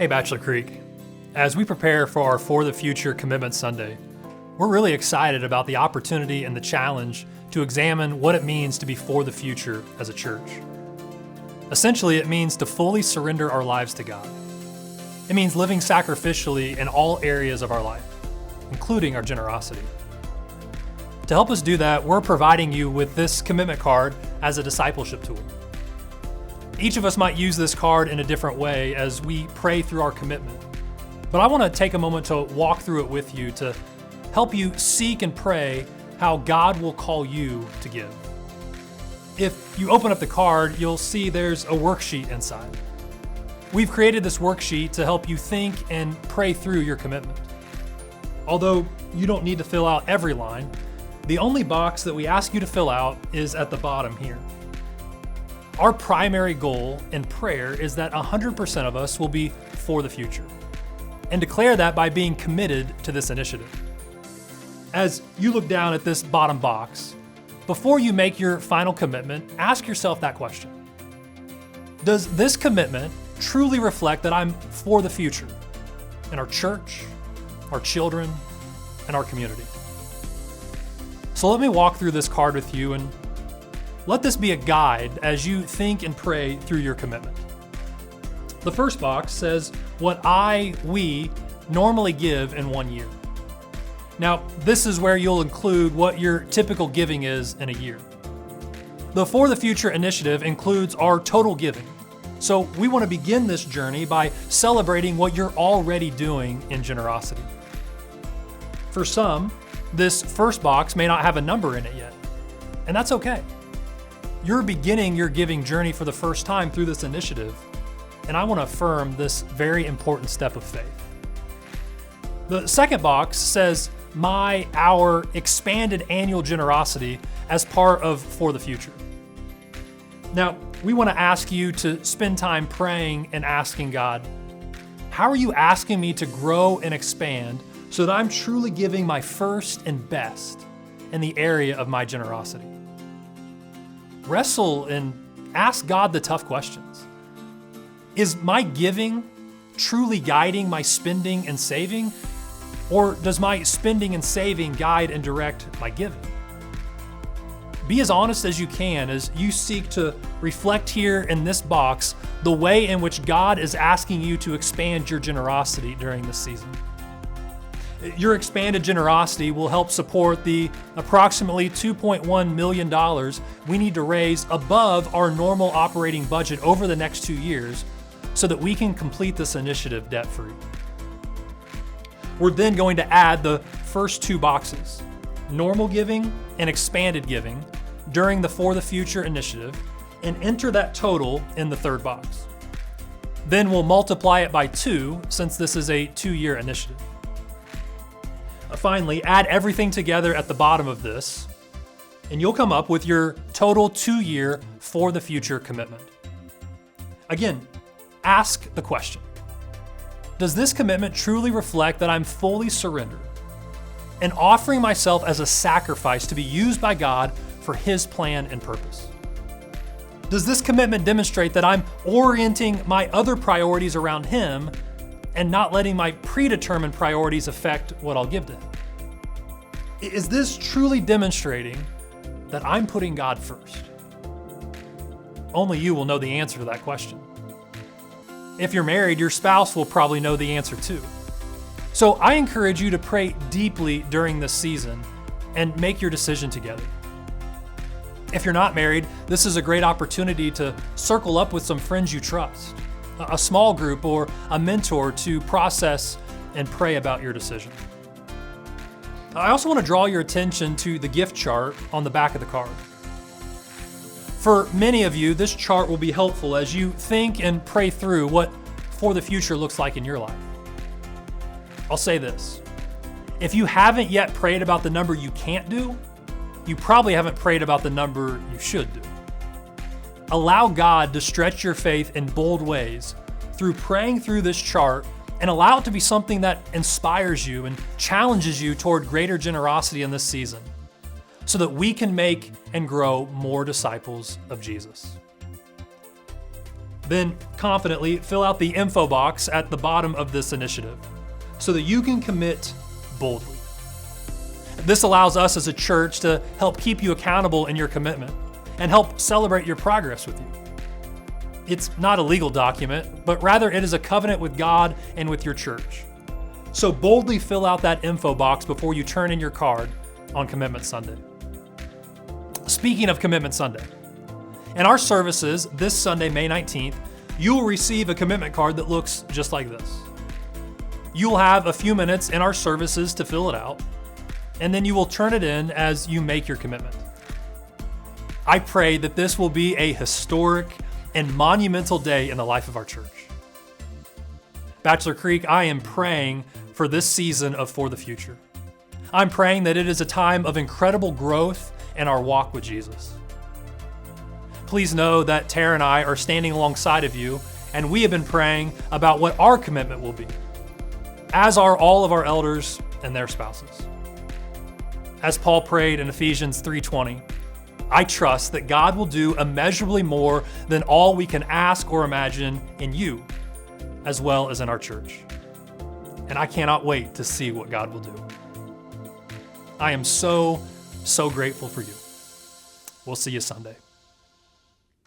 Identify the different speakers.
Speaker 1: Hey, Bachelor Creek. As we prepare for our For the Future Commitment Sunday, we're really excited about the opportunity and the challenge to examine what it means to be for the future as a church. Essentially, it means to fully surrender our lives to God. It means living sacrificially in all areas of our life, including our generosity. To help us do that, we're providing you with this commitment card as a discipleship tool. Each of us might use this card in a different way as we pray through our commitment. But I want to take a moment to walk through it with you to help you seek and pray how God will call you to give. If you open up the card, you'll see there's a worksheet inside. We've created this worksheet to help you think and pray through your commitment. Although you don't need to fill out every line, the only box that we ask you to fill out is at the bottom here. Our primary goal in prayer is that 100% of us will be for the future, and declare that by being committed to this initiative. As you look down at this bottom box, before you make your final commitment, ask yourself that question. Does this commitment truly reflect that I'm for the future in our church, our children, and our community? So let me walk through this card with you and let this be a guide as you think and pray through your commitment. The first box says what we normally give in 1 year. Now, this is where you'll include what your typical giving is in a year. The For the Future initiative includes our total giving. So we want to begin this journey by celebrating what you're already doing in generosity. For some, this first box may not have a number in it yet, and that's okay. You're beginning your giving journey for the first time through this initiative, and I want to affirm this very important step of faith. The second box says our expanded annual generosity as part of For the Future. Now, we want to ask you to spend time praying and asking God, how are you asking me to grow and expand so that I'm truly giving my first and best in the area of my generosity? Wrestle and ask God the tough questions. Is my giving truly guiding my spending and saving? Or does my spending and saving guide and direct my giving? Be as honest as you can as you seek to reflect here in this box the way in which God is asking you to expand your generosity during this season. Your expanded generosity will help support the approximately $2.1 million we need to raise above our normal operating budget over the next 2 years so that we can complete this initiative debt-free. We're then going to add the first two boxes, normal giving and expanded giving, during the For the Future initiative, and enter that total in the third box. Then we'll multiply it by 2 since this is a 2-year initiative. Finally, add everything together at the bottom of this, and you'll come up with your total 2-year For the Future commitment. Again, ask the question. Does this commitment truly reflect that I'm fully surrendered and offering myself as a sacrifice to be used by God for His plan and purpose? Does this commitment demonstrate that I'm orienting my other priorities around Him and not letting my predetermined priorities affect what I'll give to Him? Is this truly demonstrating that I'm putting God first? Only you will know the answer to that question. If you're married, your spouse will probably know the answer too. So I encourage you to pray deeply during this season and make your decision together. If you're not married, this is a great opportunity to circle up with some friends you trust, a small group, or a mentor to process and pray about your decision. I also want to draw your attention to the gift chart on the back of the card. For many of you, this chart will be helpful as you think and pray through what For the Future looks like in your life. I'll say this. If you haven't yet prayed about the number you can't do, you probably haven't prayed about the number you should do. Allow God to stretch your faith in bold ways through praying through this chart, and allow it to be something that inspires you and challenges you toward greater generosity in this season, so that we can make and grow more disciples of Jesus. Then confidently fill out the info box at the bottom of this initiative so that you can commit boldly. This allows us as a church to help keep you accountable in your commitment and help celebrate your progress with you. It's not a legal document, but rather it is a covenant with God and with your church. So boldly fill out that info box before you turn in your card on Commitment Sunday. Speaking of Commitment Sunday, in our services this Sunday, May 19th, you will receive a commitment card that looks just like this. You will have a few minutes in our services to fill it out, and then you will turn it in as you make your commitment. I pray that this will be a historic and monumental day in the life of our church. Bachelor Creek, I am praying for this season of For the Future. I'm praying that it is a time of incredible growth in our walk with Jesus. Please know that Tara and I are standing alongside of you, and we have been praying about what our commitment will be, as are all of our elders and their spouses. As Paul prayed in Ephesians 3:20, I trust that God will do immeasurably more than all we can ask or imagine in you, as well as in our church. And I cannot wait to see what God will do. I am so grateful for you. We'll see you Sunday.